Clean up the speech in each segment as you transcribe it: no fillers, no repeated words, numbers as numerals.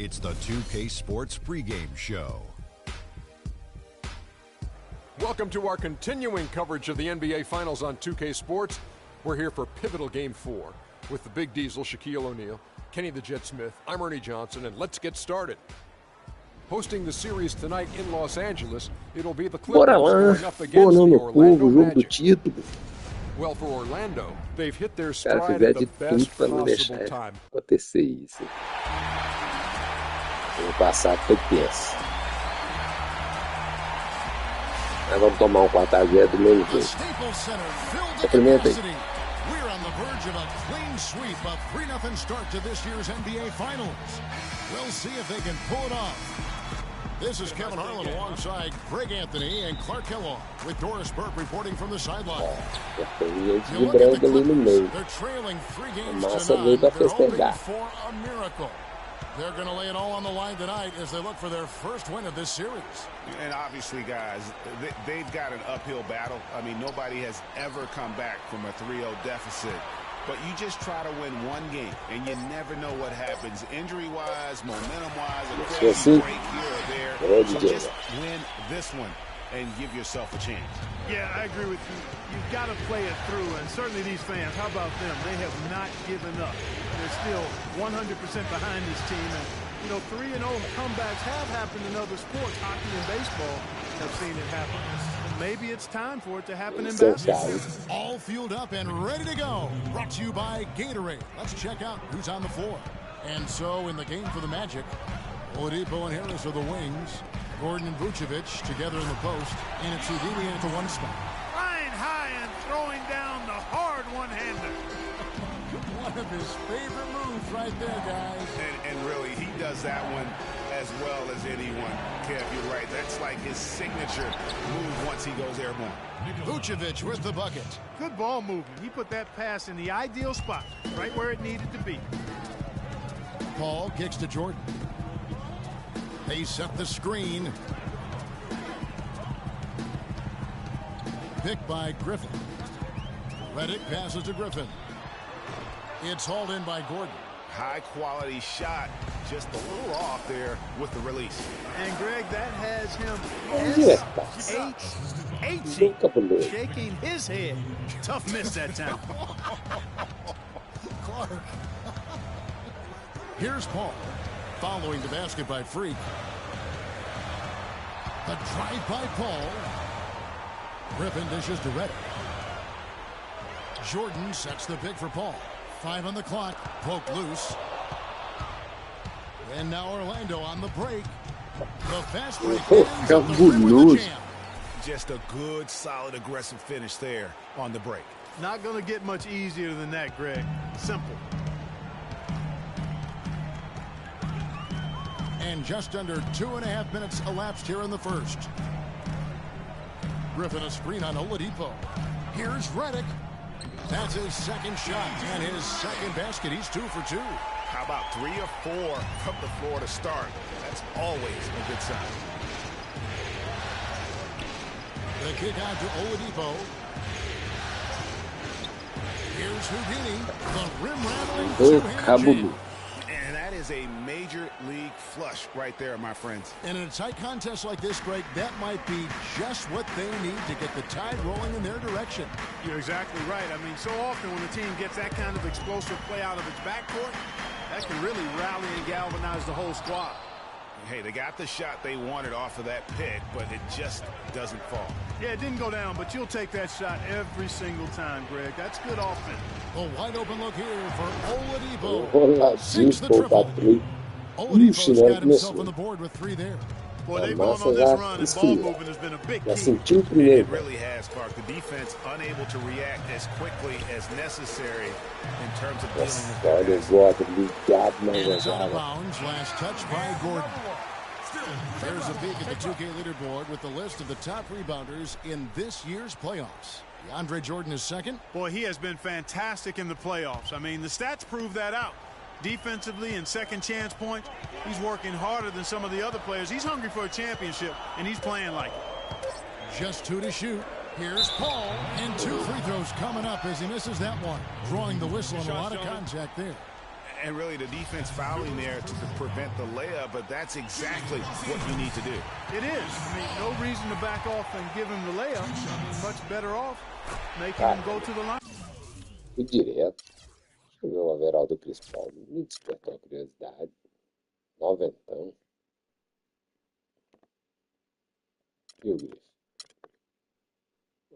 It's the 2K Sports pregame show. Welcome to our continuing coverage of the NBA Finals on 2K Sports. We're here for pivotal Game 4 with the Big Diesel, Shaquille O'Neal, Kenny the Jet Smith, I'm Ernie Johnson, and let's get started. Hosting the series tonight in Los Angeles, it'll be the Clippers going up against the Orlando Magic. Well, for Orlando, they've hit their stride at the best possible time. Acontecer isso. O passado foi tenso. Nós vamos tomar 4-0 do mesmo jeito. Cumprimenta aí. We're on the verge of a clean sweep, a 3-0 start to this year's NBA Finals. We'll see if they can pull it off. This is Kevin Harlan alongside Greg Anthony and Clark Kellogg with Doris Burke reporting from the sideline. De branco ali no meio. They're trailing 3 games Massa to veio none. pra They're hoping festejar. for a miracle. They're going to lay it all on the line tonight as they look for their first win of this series. And obviously, guys, they've got an uphill battle. I mean, nobody has ever come back from a 3-0 deficit. But you just try to win one game, and you never know what happens injury-wise, momentum-wise, a crazy break here or there. So just win this one and give yourself a chance. Yeah, I agree with you. You've got to play it through, and certainly these fans, how about them? They have not given up. They're still 100% behind this team. And, you know, 3-0 comebacks have happened in other sports. Hockey and baseball have seen it happen. Maybe it's time for it to happen in basketball. All fueled up and ready to go. Brought to you by Gatorade. Let's check out who's on the floor. And so in the game for the Magic, Oladipo and Harris are the wings. Gordon and Vucevic together in the post. And it's Houdini at the one spot. Flying high and throwing down the hard one-hander. One of his favorite moves right there, guys. And really, he does that one as well as anyone. Kev, you're right. That's like his signature move once he goes airborne. Vucevic with the bucket. Good ball movement. He put that pass in the ideal spot, right where it needed to be. Paul kicks to Jordan. They set the screen. Picked by Griffin. Redick passes to Griffin. It's hauled in by Gordon. High quality shot, just a little off there with the release. And Greg, that has him shaking his head. Tough miss that time. Clark. Here's Paul, following the basket by Freak. The drive by Paul. Griffin dishes to Redick. Jordan sets the pick for Paul. 5 on the clock. Poke loose. And now Orlando on the break. The fast break ends at the rim with the jam. Just a good, solid, aggressive finish there on the break. Not going to get much easier than that, Greg. Simple. And just under 2.5 minutes elapsed here in the first. Griffin a screen on Oladipo. Here's Redick. That's his second shot and his second basket. He's 2 for 2. How about 3 or 4 from the floor to start? That's always a good sign. The kick out to Oladipo. Here's Houdini. The rim rattling two-hand jam. And that is a major league flush right there, my friends. And in a tight contest like this, Greg, that might be just what they need to get the tide rolling in their direction. You're exactly right. I mean, so often when a team gets that kind of explosive play out of its backcourt, that can really rally and galvanize the whole squad. Hey, they got the shot they wanted off of that pick, but it just doesn't fall. Yeah, it didn't go down, but you'll take that shot every single time, Greg. That's good offense. A wide open look here for Oladipo. Sinks the triple. Oladipo's got himself on the board with 3 there. Boy, they've gone on this run, and ball movement has been a big key. It really has, Clark. The defense unable to react as quickly as necessary in terms of dealing with it's out of bounds. Last touch by Gordon. There's a peek at the 2K leaderboard with the list of the top rebounders in this year's playoffs. DeAndre Jordan is second. Boy, he has been fantastic in the playoffs. I mean, the stats prove that out. Defensively and second chance points, he's working harder than some of the other players. He's hungry for a championship, and he's playing like it. Just 2 to shoot. Here's Paul, and 2 free throws coming up as he misses that one. Drawing the whistle and a lot of contact there. And really the defense fouling there to prevent the layup, but that's exactly what you need to do. It is. I mean, no reason to back off and give him the layup. Much better off making him go to the line. Fui direto. Deixa eu ver o overall do Chris Paul. Me despertou a curiosidade. Noventão. E o Griff?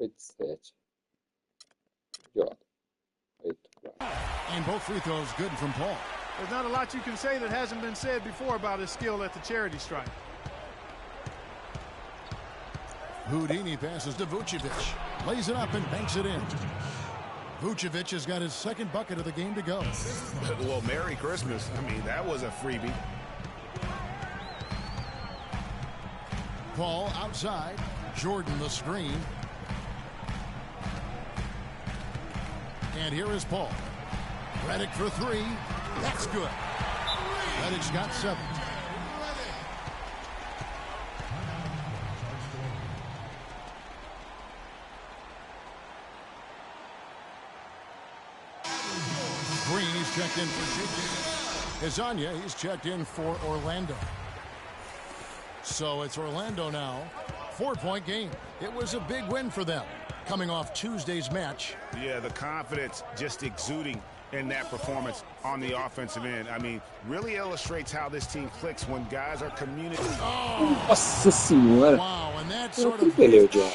8-7. Jordan. 8-4. And both free throws good from Paul. There's not a lot you can say that hasn't been said before about his skill at the charity stripe. Houdini passes to Vucevic. Lays it up and banks it in. Vucevic has got his second bucket of the game to go. Well, Merry Christmas. I mean, that was a freebie. Paul outside. Jordan the screen. And here is Paul. Redick for three. That's good. Redick's got 7. Green, he's checked in for Chico. Izania, he's checked in for Orlando. So it's Orlando now. 4-point game. It was a big win for them, coming off Tuesday's match. Yeah, the confidence just exuding in that performance on the offensive end. I mean, really illustrates how this team clicks when guys are communicating. Nossa senhora. Wow, and that sort of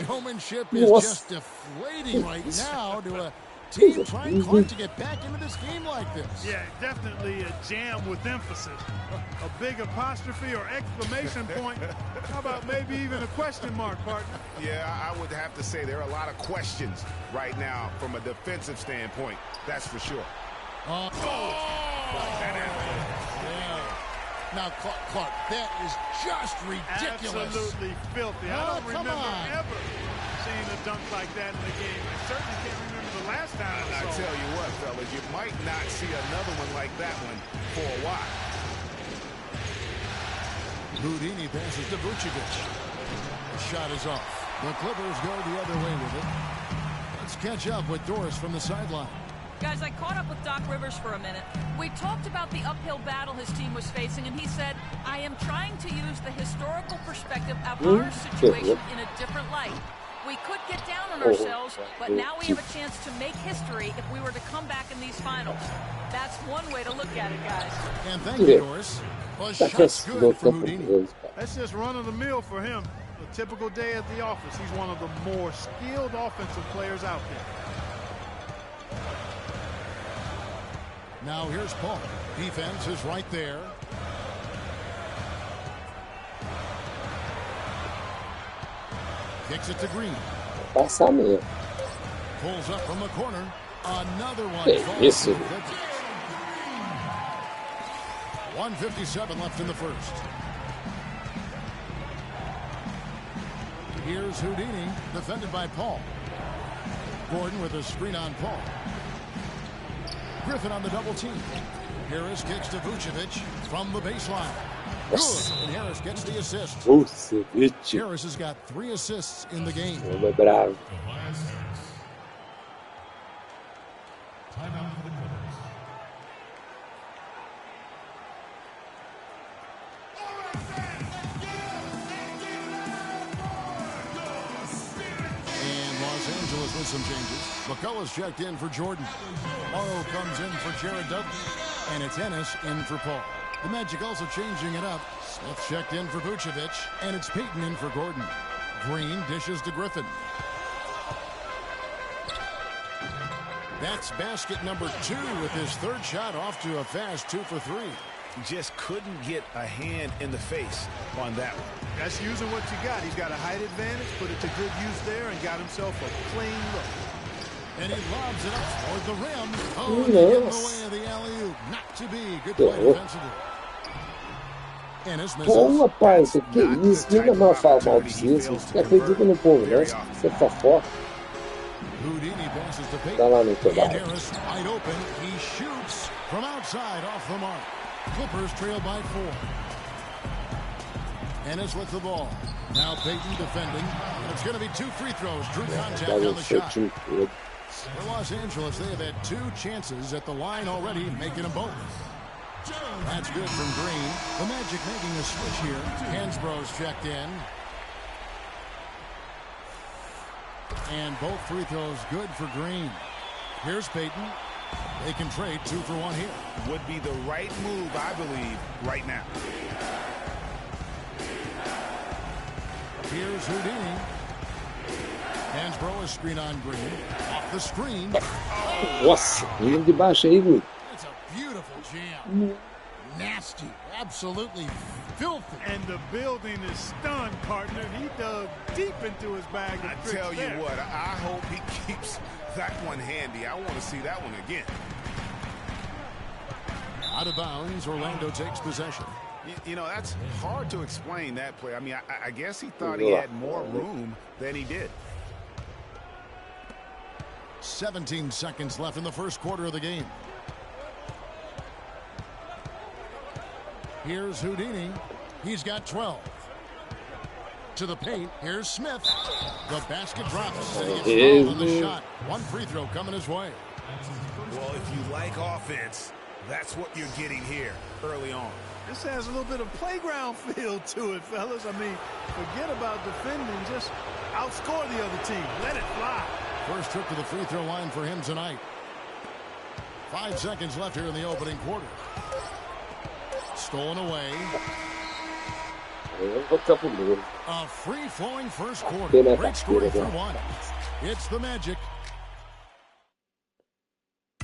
showmanship is just deflating right now to a team trying hard to get back into this game like this. Yeah, definitely a jam with emphasis. A big apostrophe or exclamation point. How about maybe even a question mark, partner? Yeah, I would have to say there are a lot of questions right now from a defensive standpoint. That's for sure. Yeah. Now, Clark, that is just ridiculous. Absolutely filthy. I don't remember ever seeing a dunk like that in the game. I certainly can't remember the last time I saw it. I tell you what, fellas, you might not see another one like that one for a while. Houdini passes to Vucevic. The shot is off. The Clippers go the other way with it. Let's catch up with Doris from the sideline. Guys, I caught up with Doc Rivers for a minute. We talked about the uphill battle his team was facing, and he said, I am trying to use the historical perspective of our situation in a different light. We could get down on ourselves, but now we have a chance to make history if we were to come back in these finals. That's one way to look at it, guys. And thank you, Doris. Well, shot's good for Houdini. That's just run-of-the-mill for him. A typical day at the office. He's one of the more skilled offensive players out there. Now here's Paul. Defense is right there. Kicks it to Green. Passar mesmo. Pulls up from the corner. Another one. Isso. 1:57 left in the first. Here's Houdini, defended by Paul. Gordon with a screen on Paul. Griffin on the double team. Harris kicks to Vucevic from the baseline. Good. And Harris gets the assist. Vucevic. Harris has got 3 assists in the game. Homem bravo. With some changes. McCullough's checked in for Jordan. Morrow comes in for Jared Dudley. And it's Ennis in for Paul. The Magic also changing it up. Smith checked in for Vucevic. And it's Payton in for Gordon. Green dishes to Griffin. That's basket number 2 with his third shot off to a fast 2 for 3. Just couldn't get a hand in the face on that one. That's using what you got. He's got a height advantage, put it to good use there, and got himself a clean look. And he lobs it up toward the rim. Oh, and he gets away of the alley-oop. Not to be. Good play defensively. Ennis misses. Pô, rapaz, o que é isso? Ninguém mais fala mal disso. Você acredita no povo, não? Você é fofoca. Houdini passes to Payton. Tá lá no teu lado. Harris wide open. He shoots from outside off the mark. Clippers trail by 4. Ennis with the ball. Now Payton defending. And it's going to be 2 free throws. Drew contact on the shot. For Los Angeles, they have had 2 chances at the line already, making them both. That's good from Green. The Magic making a switch here. Hansbrough's checked in. And both free throws good for Green. Here's Payton. They can trade 2 for 1 here. Would be the right move, I believe, right now. Here's Houdini. Hansbrough is screen on Green. Off the screen. Nossa, vindo de baixo aí, Gu. That's a beautiful jam. Nasty. Absolutely filthy. And the building is stunned, partner. He dug deep into his bag. I tell you what, I hope he keeps that one handy. I want to see that one again. Out of bounds, Orlando takes possession. You know, that's hard to explain that play. I mean, I guess he thought he had more room than he did. 17 seconds left in the first quarter of the game. Here's Houdini. He's got 12. To the paint. Here's Smith. The basket drops. And he gets fouled on the shot. 1 free throw coming his way. Well, if you like offense, that's what you're getting here early on. This has a little bit of playground feel to it, fellas. I mean, forget about defending. Just outscore the other team. Let it fly. First trip to the free throw line for him tonight. 5 seconds left here in the opening quarter. Stolen away. A free-flowing first quarter. Great scoring for 1. It's the Magic.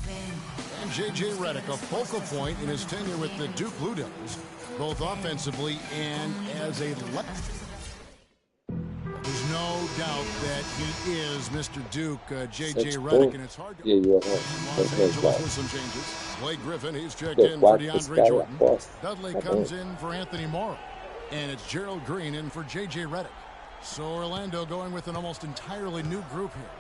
And J.J. Redick, a focal point in his tenure with the Duke Blue Devils, both offensively and as a lefty. There's no doubt that he is Mr. Duke, J.J. Redick, and it's hard to... Los Angeles with some changes. Blake Griffin, he's checked in for DeAndre Jordan. Dudley comes in for Anthony Morrow. And it's Gerald Green in for J.J. Redick. So Orlando going with an almost entirely new group here.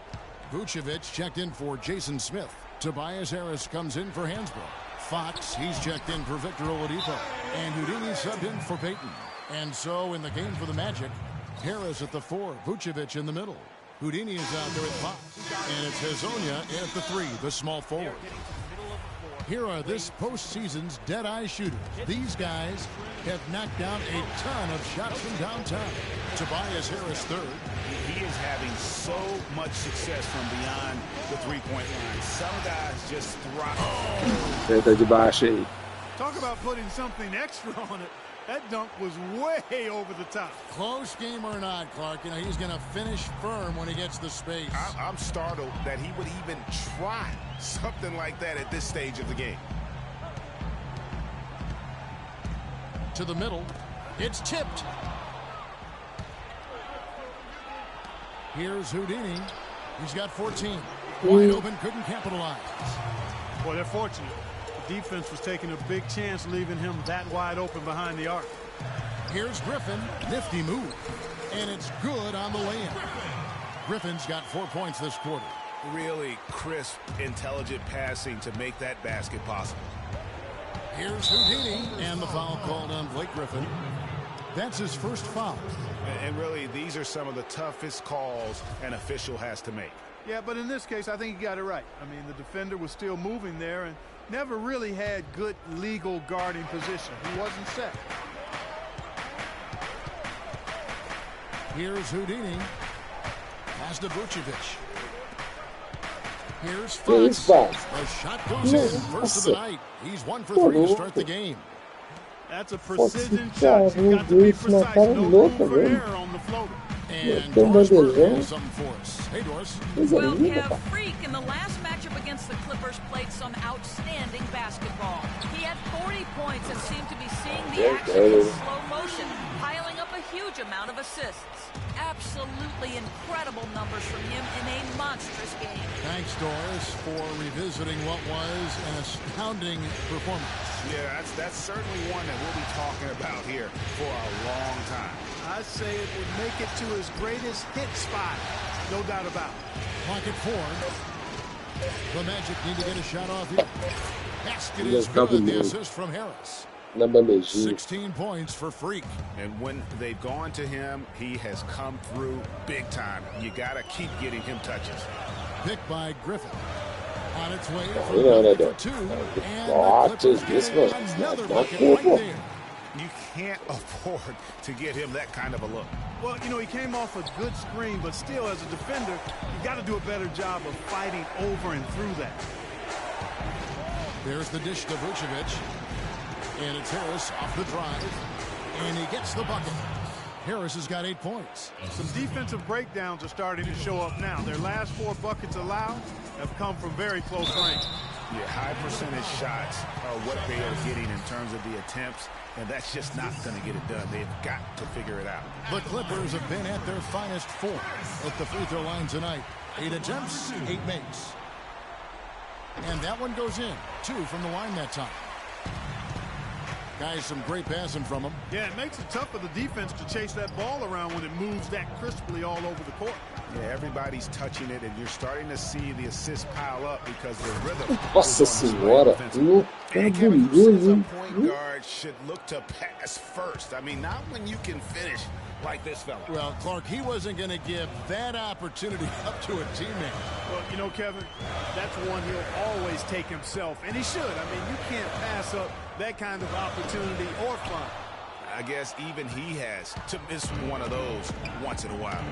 Vucevic checked in for Jason Smith. Tobias Harris comes in for Hansbrough. Fox, he's checked in for Victor Oladipo. And Houdini subbed in for Payton. And so in the game for the Magic, Harris at the 4, Vucevic in the middle. Houdini is out there at 5. And it's Hazonia at the 3, the small forward. Here are this postseason's dead-eye shooters. These guys have knocked down a ton of shots from downtown. Tobias Harris, 3rd. He is having so much success from beyond the three-point line. Some guys just thrive. Talk about putting something extra on it. That dunk was way over the top. Close game or not, Clark, you know, he's going to finish firm when he gets the space. I'm startled that he would even try something like that at this stage of the game. To the middle. It's tipped. Here's Houdini. He's got 14. Wide open, couldn't capitalize. Boy, they're fortunate. The defense was taking a big chance, leaving him that wide open behind the arc. Here's Griffin. Nifty move. And it's good on the lay-in. Griffin's got 4 points this quarter. Really crisp, intelligent passing to make that basket possible. Here's Houdini. And the foul called on Blake Griffin. That's his first foul. And really, these are some of the toughest calls an official has to make. Yeah, but in this case, I think he got it right. I mean, the defender was still moving there and never really had good legal guarding position. He wasn't set. Here's Houdini. Pass to Vucevic. Here's Fox. The shot goes in. First of the night. He's 1 for 3 to start the game. That's a precision shot. You've got to be precise. No room for error on the floater. And Doris Burke has something for us. Hey, Doris. Well, Kev, Freak in the last matchup against the Clippers played some outstanding basketball. He had 40 points and seemed to be seeing the action in slow motion, piling up a huge amount of assists. Absolutely incredible numbers from him in a monstrous game. Thanks, Doris, for revisiting what was an astounding performance. Yeah, that's certainly one that we'll be talking about here for a long time. I'd say it would make it to his greatest hit spot. No doubt about it. Pocket 4. The Magic need to get a shot off here. Basket is good. The assist from Harris. 16 points for Freak. And when they've gone to him, he has come through big time. You got to keep getting him touches. Picked by Griffin. On its way You know that. for two, and Watch the Clippers this get one. another Not bucket cool. right there. You can't afford to get him that kind of a look. Well, you know, he came off a good screen, but still, as a defender, you got to do a better job of fighting over and through that. There's the dish to Vucevic. And it's Harris off the drive. And he gets the bucket. Harris has got 8 points. Some defensive breakdowns are starting to show up now. Their last 4 buckets allowed have come from very close range. Yeah, high percentage shots are what they are getting in terms of the attempts, and that's just not going to get it done. They've got to figure it out. The Clippers have been at their finest 4 at the free throw line tonight. 8 attempts, 8 makes. And that one goes in. 2 from the line that time. Guys, some great passing from him. Yeah, it makes it tough for the defense to chase that ball around when it moves that crisply all over the court. Yeah, everybody's touching it, and you're starting to see the assists pile up because the rhythm. Nossa senhora, cabuloso. Point guard should look to pass first. I mean, not when you can finish like this fella. Well, Clark, he wasn't going to give that opportunity up to a teammate. Well, you know, Kevin, that's one he'll always take himself, and he should. I mean, you can't pass up that kind of opportunity or fun. I guess even he has to miss one of those once in a while.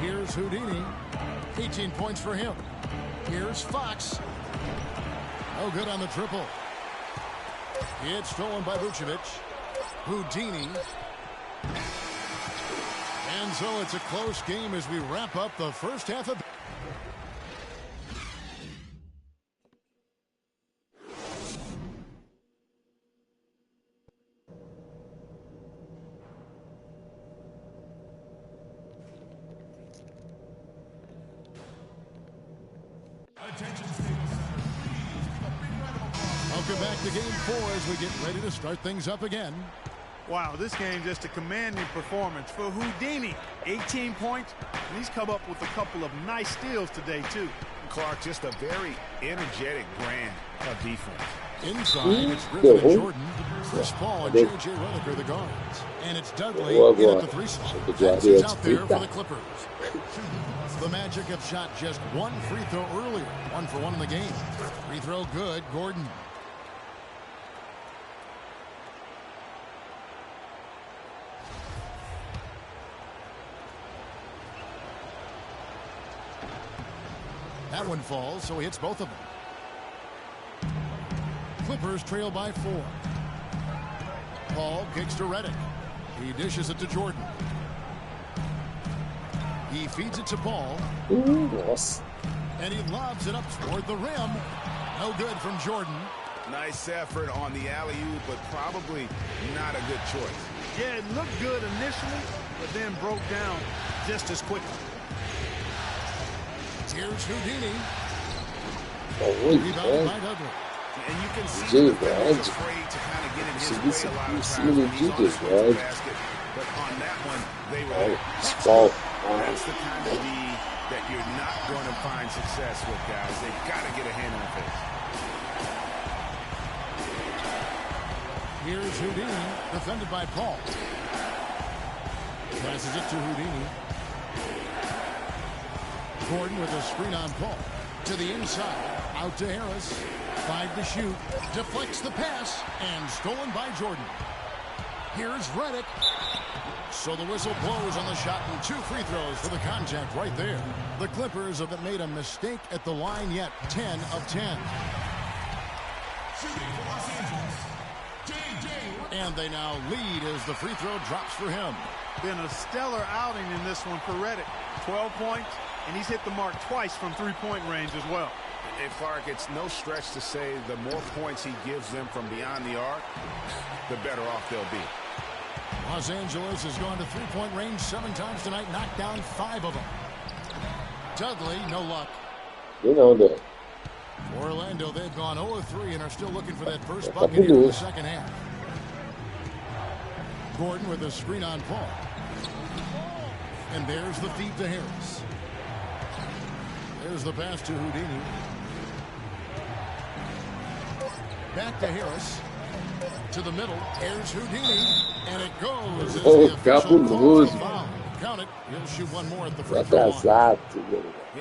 Here's Houdini. 18 points for him. Here's Fox. No good on the triple. It's stolen by Vucevic. Houdini. And so it's a close game as we wrap up the first half of... Welcome back to Game 4 as we get ready to start things up again. Wow, this game just a commanding performance for Houdini. 18 points, and he's come up with a couple of nice steals today, too. Clark, just a very energetic brand of defense. Inside, it's Griffin and Jordan, Chris Paul and J.J. Redick are the guards. And it's Dudley in at the 3 spot. He's out there for the Clippers. The Magic have shot just 1 free throw earlier. 1 for 1 in the game. Free throw good, Gordon. That one falls, so he hits both of them. Clippers trail by 4. Paul kicks to Redick. He dishes it to Jordan. He feeds it to Paul. Nossa. And he lobs it up toward the rim. No good from Jordan. Nice effort on the alley-oop, but probably not a good choice. Yeah, it looked good initially, but then broke down just as quickly. Here's Houdini. Oh, Rebounded by Dudley. And you can see Jay the defense Brad. is afraid to kind of get in his Consegui way a lot of se times when he's on the Brad. basket. But on that one, they were Oh, there. Spawn. That's the kind of lead that you're not going to find success with, guys. They've got to get a hand on this. Here's Houdini, defended by Paul. Passes it to Houdini. Gordon with a screen on Paul. To the inside, out to Harris. 5 to shoot. Deflects the pass, and stolen by Jordan. Here's Redick. So the whistle blows on the shot, and 2 free throws for the contact right there. The Clippers haven't made a mistake at the line yet. 10 of 10. And they now lead as the free throw drops for him. Been a stellar outing in this one for Redick. 12 points, and he's hit the mark twice from 3-point range as well. And Clark, it's no stretch to say the more points he gives them from beyond the arc, the better off they'll be. Los Angeles has gone to 3-point range 7 times tonight, knocked down 5 of them. Dudley, no luck. You know that. For Orlando, they've gone 0-3 and are still looking for that first bucket here in the second half. Gordon with a screen on Paul. And there's the feed to Harris. There's the pass to Houdini. Back to Harris. To the middle. Here's Houdini. And it goes. Oh, cabuloso. Count it. He'll shoot one more at the free Tô throw line. atrasado.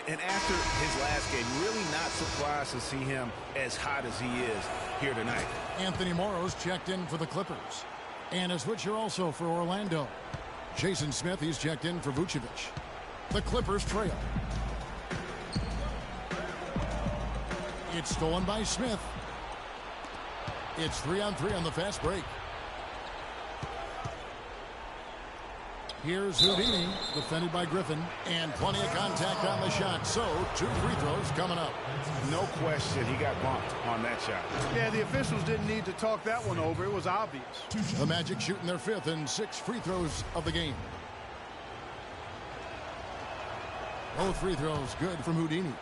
And after his last game, really not surprised to see him as hot as he is here tonight. Anthony Morrow's checked in for the Clippers. And a switcher also for Orlando. Jason Smith, he's checked in for Vucevic. The Clippers trail. It's stolen by Smith. It's 3-on-3 on the fast break. Here's Houdini, defended by Griffin, and plenty of contact on the shot. So, 2 free throws coming up. No question, he got bumped on that shot. Yeah, the officials didn't need to talk that one over. It was obvious. The Magic shooting their 5th and 6 free throws of the game. Both free throws good from Houdini.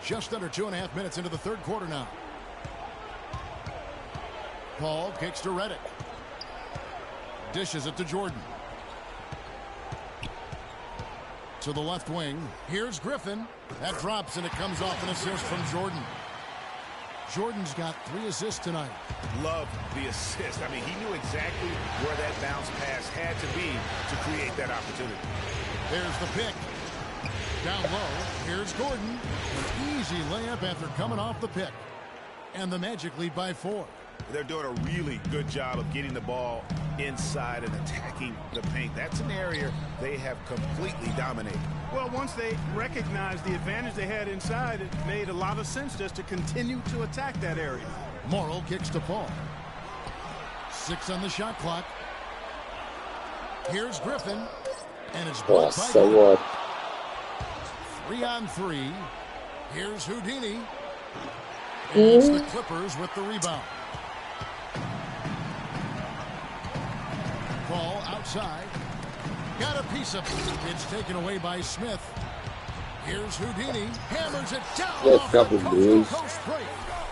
Just under 2.5 minutes into the third quarter now. Paul kicks to Redick. Dishes it to Jordan. To the left wing. Here's Griffin. That drops, and it comes off an assist from Jordan. Jordan's got 3 assists tonight. Love the assist. I mean, he knew exactly where that bounce pass had to be to create that opportunity. There's the pick. Down low. Here's Gordon. An easy layup after coming off the pick. And the Magic lead by 4. They're doing a really good job of getting the ball inside and attacking the paint. That's an area they have completely dominated. Well, once they recognized the advantage they had inside, it made a lot of sense just to continue to attack that area. Morrow kicks to Paul. 6 on the shot clock. Here's Griffin. And it's blocked by Gordon. 3-on-3. Here's Houdini. And it's the Clippers with the rebound. Ball outside. Got a piece of it. It's taken away by Smith. Here's Houdini. Hammers it down off the coast-to-coast break.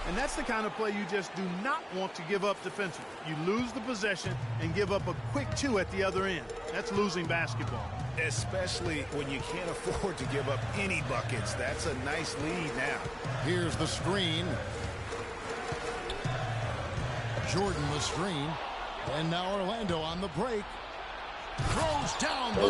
And that's the kind of play you just do not want to give up defensively. You lose the possession and give up a quick 2 at the other end. That's losing basketball. Especially when you can't afford to give up any buckets. That's a nice lead now. Here's the screen. Jordan the screen. And now Orlando on the break. Throws down the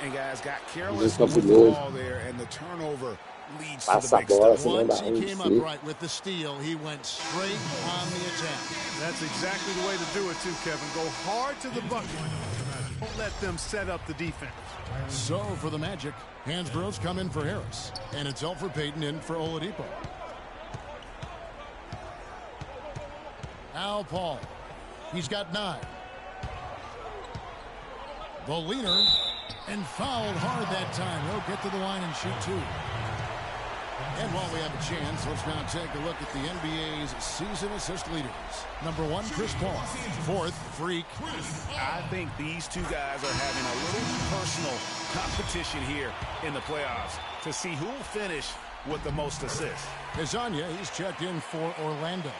and guys got careless with the ball there, and the turnover leads to the big stuff. Once he came upright with the steal, he went straight on the attack. That's exactly the way to do it too, Kevin. Go hard to the bucket. Don't let them set up the defense. So for the Magic, Hansborough's come in for Harris, and it's Elfrid Payton in for Oladipo. Al Paul. He's got 9. The leader, and fouled hard that time. He'll get to the line and shoot 2. And while we have a chance, let's now take a look at the NBA's season assist leaders. Number 1, Chris Paul. 4th, Freak. I think these 2 guys are having a little personal competition here in the playoffs to see who will finish with the most assists. Kazanya, he's checked in for Orlando.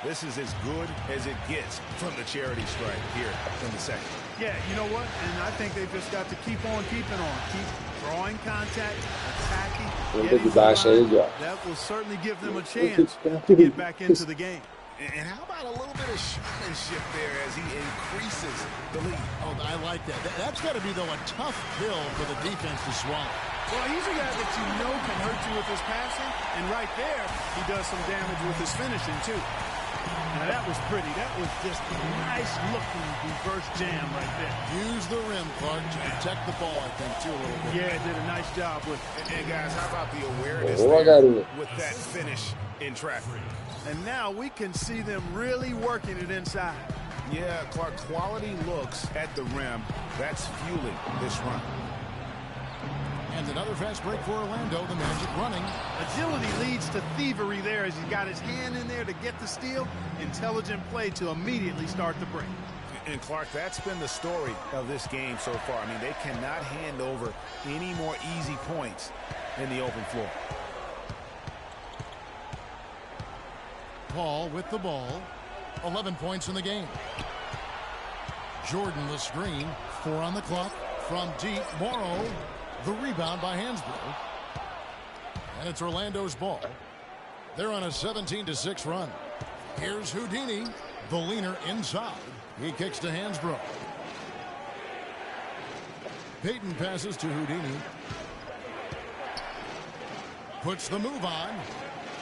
This is as good as it gets from the charity strike here in the second. Yeah, you know what? And I think they've just got to keep on keeping on. Keep drawing contact, attacking, getting that will certainly give them a chance to get back into the game. And how about a little bit of showmanship there as he increases the lead? Oh, I like that. That's got to be, though, a tough pill for the defense to swallow. Well, he's a guy that you know can hurt you with his passing, and right there, he does some damage with his finishing, too. Now, that was pretty. That was just a nice-looking reverse jam right there. Use the rim, Clark, to protect the ball, I think, too, a little bit. Yeah, did a nice job with it. And guys, how about the awareness there with that finish in traffic? And now we can see them really working it inside. Yeah, Clark, quality looks at the rim. That's fueling this run. And another fast break for Orlando, the Magic running. Agility leads to thievery there as he's got his hand in there to get the steal. Intelligent play to immediately start the break. And Clark, that's been the story of this game so far. I mean, they cannot hand over any more easy points in the open floor. Paul with the ball. 11 points in the game. Jordan the screen. 4 on the clock. From deep, Morrow. The rebound by Hansbrough. And it's Orlando's ball. They're on a 17-6 run. Here's Houdini, the leaner inside. He kicks to Hansbrough. Payton passes to Houdini. Puts the move on.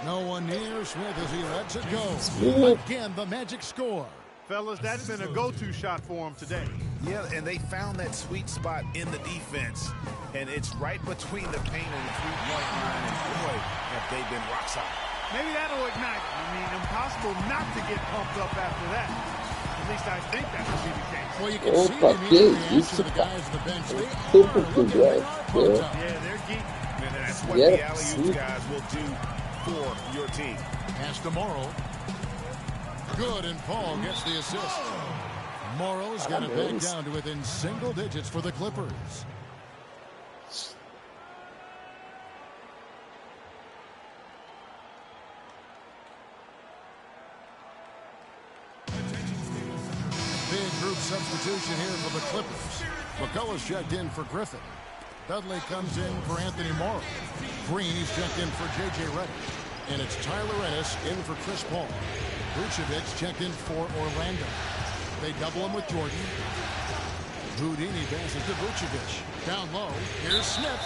No one near Smith as he lets it go. Again, the Magic score. Fellas, that's been a go-to shot for him today. Yeah, and they found that sweet spot in the defense. And it's right between the paint and the three-point line. And boy, have they been rock solid. Maybe that'll ignite. I mean, impossible not to get pumped up after that. At least I think that would be the case. Well, you can see the immediate reaction of the guys on the bench. They are looking very pumped up. Yeah, they're geeking. And that's what the alley-oop guys will do for your team. Pass to Morrow. Good, and Paul gets the assist. Morrow's got it back down to within single digits for the Clippers. Big group substitution here for the Clippers. McCullough's checked in for Griffin. Dudley comes in for Anthony Morrow. Green's checked in for J.J. Redick. And it's Tyler Ennis in for Chris Paul. Vucevic checked in for Orlando. They double him with Jordan. Houdini passes to Vucevic. Down low, here's Smith.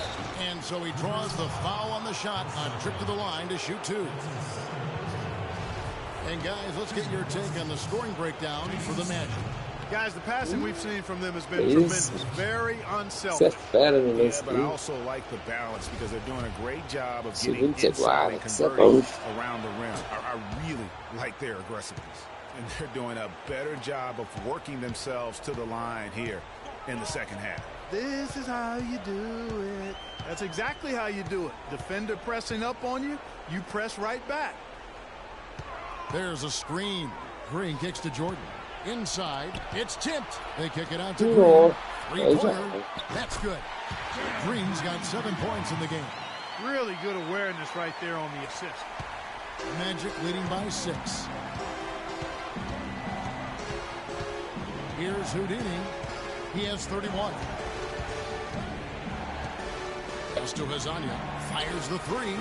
And so he draws the foul on the shot. A trip to the line to shoot two. And guys, let's get your take on the scoring breakdown for the Magic. Guys, the passing we've seen from them has been tremendous. Very unselfish. Yeah, but I also like the balance because they're doing a great job of getting inside and converting around the rim. I really like their aggressiveness. And they're doing a better job of working themselves to the line here in the second half. This is how you do it. That's exactly how you do it. Defender pressing up on you, you press right back. There's a screen. Green kicks to Jordan. Inside, it's tipped. They kick it out to Green. Three-pointer. That's good. Green's got 7 points in the game. Really good awareness right there on the assist. Magic leading by 6. Here's Houdini. He has 31. Pass to Hazanya. Fires the three.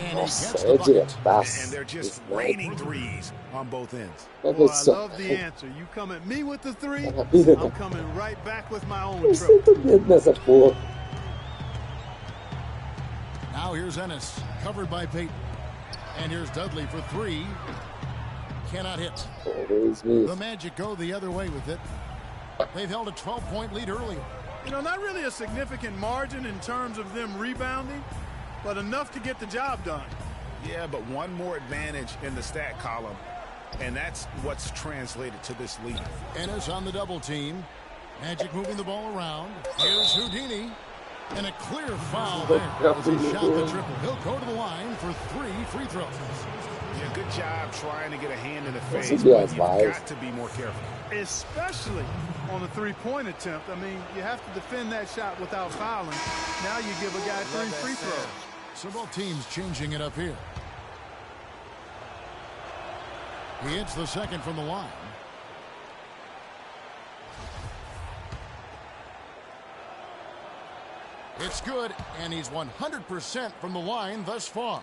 And he gets the bucket. And they're just raining threes on both ends. Oh, I love the answer. You come at me with the three, I'm coming right back with my own triple. Now here's Ennis, covered by Payton. And here's Dudley for three. Cannot hit. The Magic go the other way with it. They've held a 12-point lead earlier. You know, not really a significant margin in terms of them rebounding, but enough to get the job done. Yeah, but one more advantage in the stat column, and that's what's translated to this lead. Ennis on the double team. Magic moving the ball around. Here's Houdini. And a clear foul there as he shot the triple. He'll go to the line for 3 free throws. Yeah, good job trying to get a hand in the face, but you've got to be more careful. Especially on a three-point attempt. I mean, you have to defend that shot without fouling. Now you give a guy 3 free throws. So both teams changing it up here. He hits the second from the line. It's good, and he's 100% from the line thus far.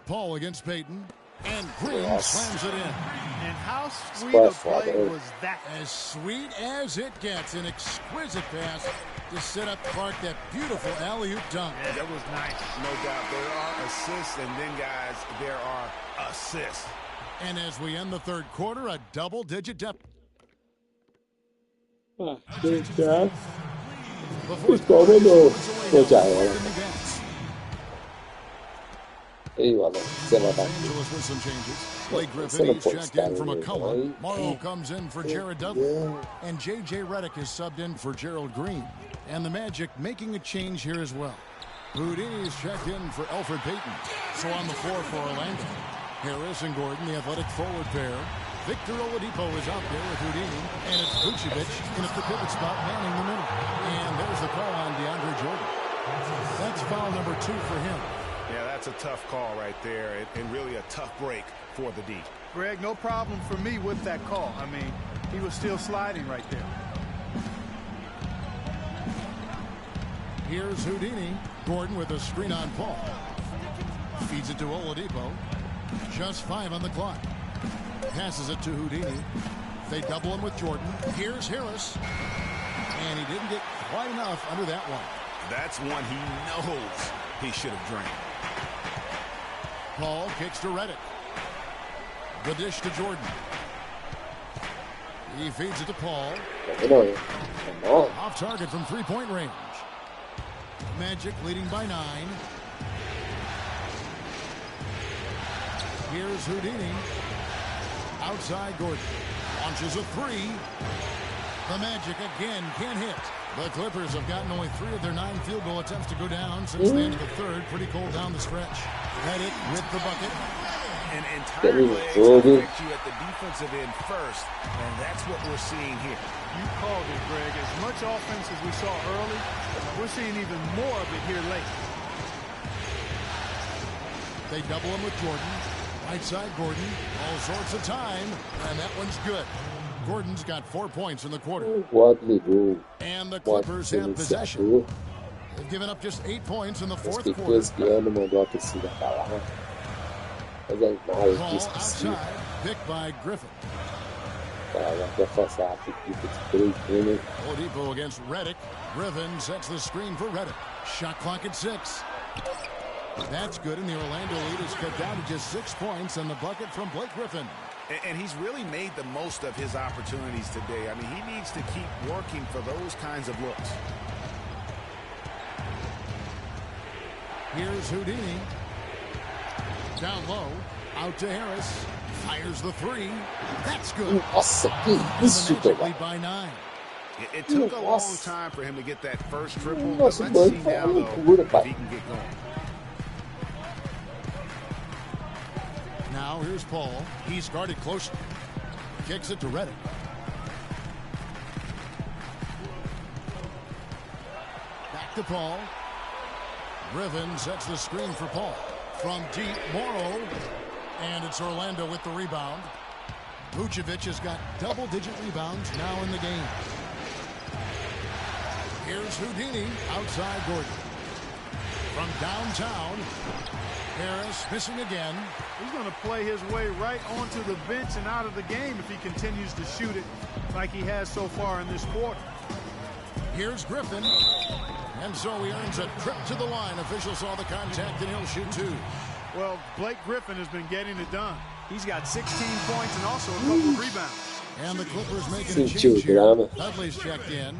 Paul against Payton, and Green slams it in. And how sweet a play was that? As sweet as it gets. An exquisite pass to set up Clark that beautiful alley-oop dunk. Yeah, that was nice. No doubt. There are assists, and then, guys, there are assists. And as we end the third quarter, a double-digit depth. With some changes. Blake Griffin, he's checked in for McCullough. Morrow comes in for Jared Dudley. And J.J. Redick is subbed in for Gerald Green. And the Magic making a change here as well. Houdini is checked in for Elfrid Payton. So on the floor for Orlando. Harris and Gordon, the athletic forward pair. Victor Oladipo is out there with Houdini. And it's Vucevic in at the pivot spot, manning the middle. And there's the call on DeAndre Jordan. That's foul number 2 for him. Yeah, that's a tough call right there, and really a tough break for the D. Greg, no problem for me with that call. I mean, he was still sliding right there. Here's Houdini. Gordon with a screen on Paul. Feeds it to Oladipo. Just 5 on the clock. Passes it to Houdini. They double him with Jordan. Here's Harris. And he didn't get quite enough under that one. That's one he knows he should have drained. Paul kicks to Reddick. The dish to Jordan. He feeds it to Paul. Off target from three-point range. Magic leading by 9. Here's Houdini. Outside Gordon. Launches a 3. The Magic again can't hit. The Clippers have gotten only 3 of their 9 field goal attempts to go down since the end of the third. Pretty cold down the stretch. Reddick with the bucket. An entire leg to affect you at the defensive end first, and that's what we're seeing here. You called it, Greg. As much offense as we saw early, we're seeing even more of it here late. They double him with Jordan. Right side Gordon. All sorts of time, and that one's good. Gordon's got 4 points in the quarter. And the Clippers have possession. They've given up just 8 points in the fourth quarter. Ball outside, picked by Griffin. Oladipo against Reddick. Griffin sets the screen for Reddick. Shot clock at 6. That's good, and the Orlando lead is cut down to just 6 points, and the bucket from Blake Griffin. And he's really made the most of his opportunities today. I mean, he needs to keep working for those kinds of looks. Here's Houdini. Down low. Out to Harris. Fires the 3. That's good. Lead by 9. It took a long time for him to get that first triple. But let's see now, though, if he can get going. Now here's Paul. He's guarded closely. Kicks it to Reddick. Back to Paul. Griffin sets the screen for Paul. From deep, Morrow. And it's Orlando with the rebound. Vucevic has got double-digit rebounds now in the game. Here's Houdini. Outside Gordon. From downtown. Harris missing again. He's going to play his way right onto the bench and out of the game if he continues to shoot it like he has so far in this quarter. Here's Griffin. And so he earns a trip to the line. Officials saw the contact, and he'll shoot 2. Well, Blake Griffin has been getting it done. He's got 16 points and also a couple of rebounds. And the Clippers making a change here. Dudley's checked in.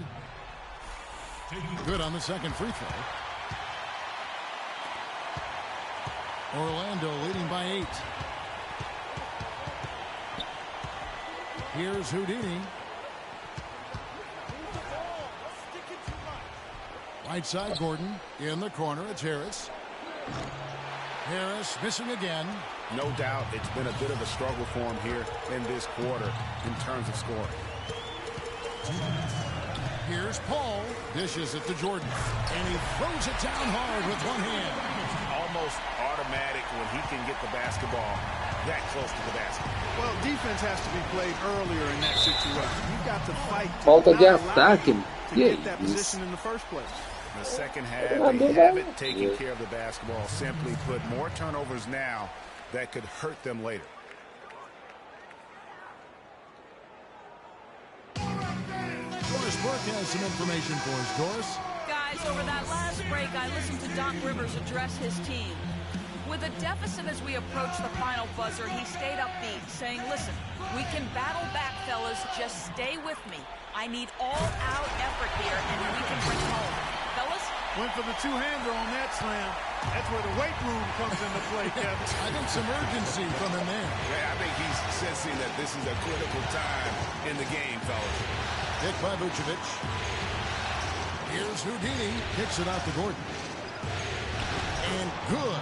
Good on the second free throw. Orlando leading by 8. Here's Houdini. Right side Gordon. In the corner, it's Harris. Harris missing again. No doubt it's been a bit of a struggle for him here in this quarter in terms of scoring. Here's Paul. Dishes it to Jordan. And he throws it down hard with one hand. Almost automatic when he can get the basketball that close to the basket. Well, defense has to be played earlier in that situation. You've got to fight Falta de to ataque. get that position in the first place. In the second half, they haven't taken care of the basketball. Simply put, more turnovers now that could hurt them later. Doris Burke has some information for us. Doris? Guys, over that last break, I listened to Doc Rivers address his team. With a deficit as we approach the final buzzer, he stayed upbeat, saying, listen, we can battle back, fellas. Just stay with me. I need all-out effort here, and we can bring it home. Fellas? Went for the two-hander on that slam. That's where the weight room comes into play, Kevin. I think some urgency from him there. Yeah, I think he's sensing that this is a critical time in the game, fellas. Hit by Vucevic. Here's Houdini. Kicks it out to Gordon. And good,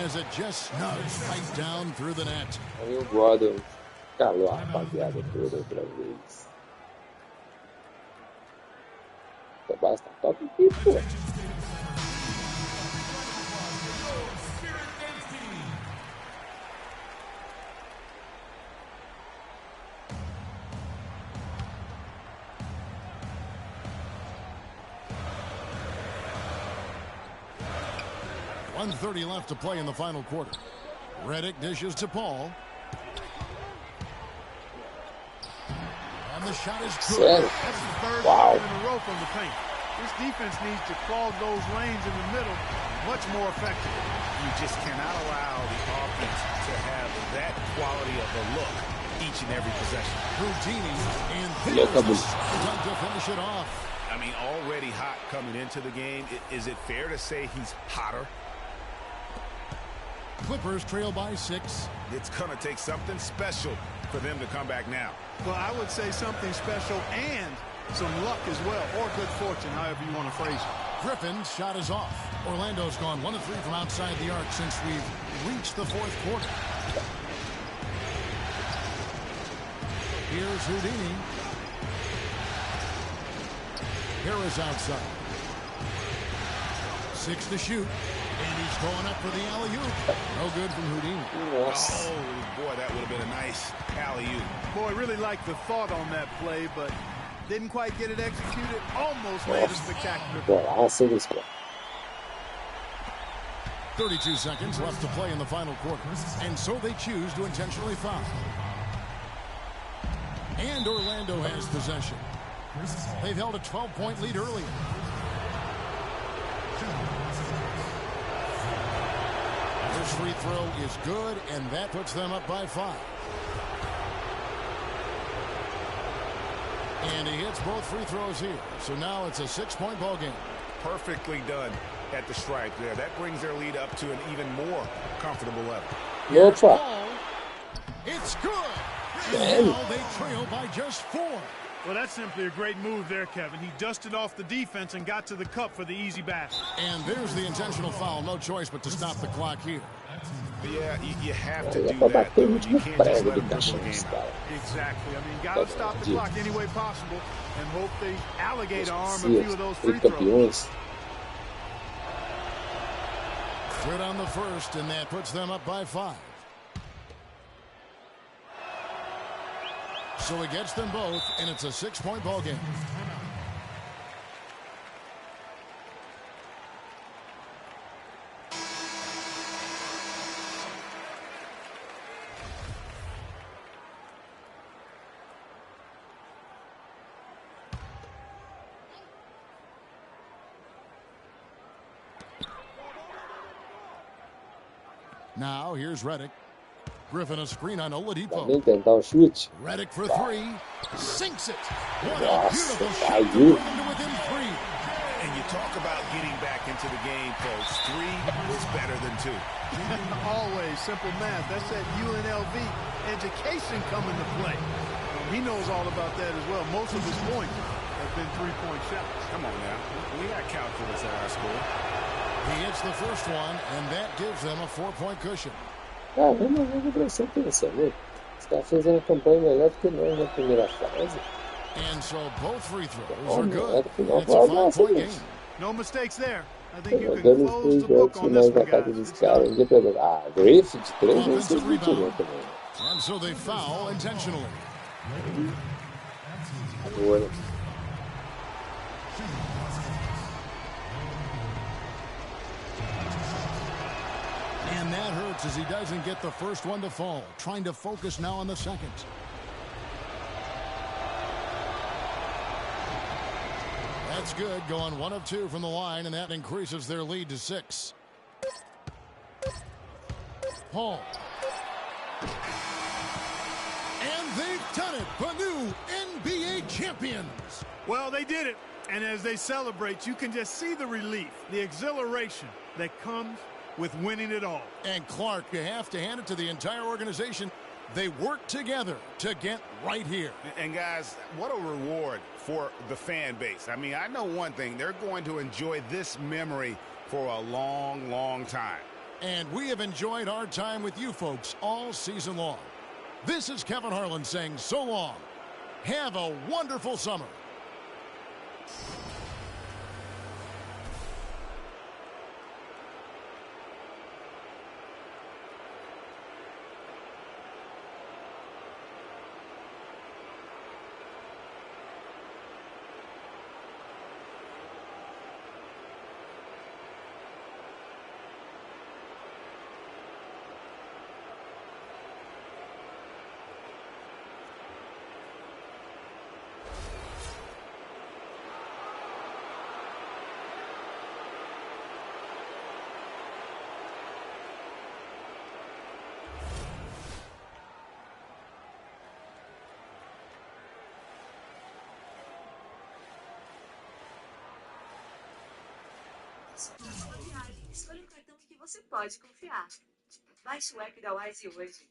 as it just snugs right down through the net. Aí o Gordon calou a rapaziada toda outra vez. Basta top aqui, pô. .30 left to play in the final quarter. Reddick dishes to Paul. the shot is good. Sério? That's the third Wow. time in a row from the paint. This defense needs to clog those lanes in the middle much more effectively. You just cannot allow the offense to have that quality of a look each and every possession. Houdini, and Look there's at the this. time to finish it off. I mean, already hot coming into the game. Is it fair to say he's hotter? Clippers trail by 6. It's going to take something special for them to come back now. Well, I would say something special and some luck as well, or good fortune, however you want to phrase it. Griffin's shot is off. Orlando's gone 1 of 3 from outside the arc since we've reached the fourth quarter. Here's Houdini. Harris outside. 6 to shoot. And he's going up for the alley-oop. No good from Houdini. Nossa. Oh, boy, that would have been a nice alley-oop. Boy, really liked the thought on that play, but didn't quite get it executed. Almost made a spectacular play. Golaço desse cara. 32 seconds left to play in the final quarter. And so they choose to intentionally foul. And Orlando has possession. They've held a 12-point lead earlier. This free throw is good, and that puts them up by 5. And he hits both free throws here. So now it's a 6-point ball game. Perfectly done at the stripe there. That brings their lead up to an even more comfortable level. Opa. Ball. It's good. Man. And now they trail by just 4. Well, that's simply a great move there, Kevin. He dusted off the defense and got to the cup for the easy basket. And there's the intentional foul. No choice but to stop the clock here. Yeah, you have to Aí é do pra that, bater though. no You último can't just prego let do him dribble the caixão game dos out. caras. Exactly. I mean, got to stop the clock any way possible and hope they alligator arm a few of those free throws. Campeões. Good on the first, and that puts them up by 5. So he gets them both, and it's a 6-point ball game. Now here's Redick. Griffin a screen on Oladipo. Também tentar o chute. Redick for 3. Sinks it. What a Nossa, beautiful shot to caiu. bring them to within 3. And you talk about getting back into the game, folks. 3 was better than 2. Always simple math. That's that UNLV education coming to play. He knows all about that as well. Most of his points have been 3-point shots. Come on now. We got calculus at our school. He hits the first one, and that gives them a 4-point cushion. Caramba, vamos prestar atenção, né? Os caras fizeram uma campanha melhor do que nós na primeira fase. And so both free throws Oh, are good. that's final It's a ball, 5-point nossa, game. No mistakes there. I think you can Jogando os close 3 the book jogos on this mais na one, casa guys. dos It's caras. done. Ninguém pegou. Ah, Griffith de 3 vezes Offensive não tirou rebound. também. And so they foul intentionally. Agora. And that hurts as he doesn't get the first one to fall. Trying to focus now on the second. That's good. Going 1 of 2 from the line, and that increases their lead to 6. Hall. And they've done it. The new NBA champions. Well, they did it. And as they celebrate, you can just see the relief, the exhilaration that comes with winning it all. And Clark, you have to hand it to the entire organization. They work together to get right here. And guys, what a reward for the fan base. I mean, I know one thing. They're going to enjoy this memory for a long, long time. And we have enjoyed our time with you folks all season long. This is Kevin Harlan saying so long. Have a wonderful summer. Sobre a sua viagem, escolha um cartão que você pode confiar. Baixe o app da Wise hoje.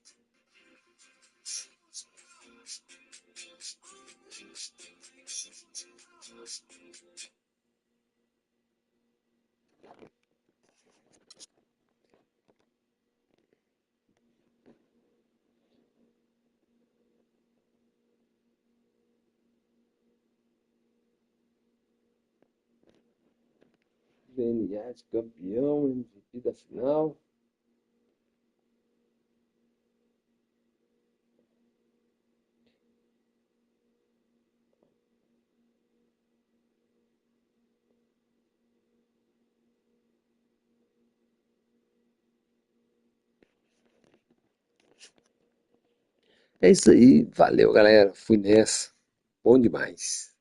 DNA de campeão, MVP da final. É isso aí, valeu galera, fui nessa, bom demais.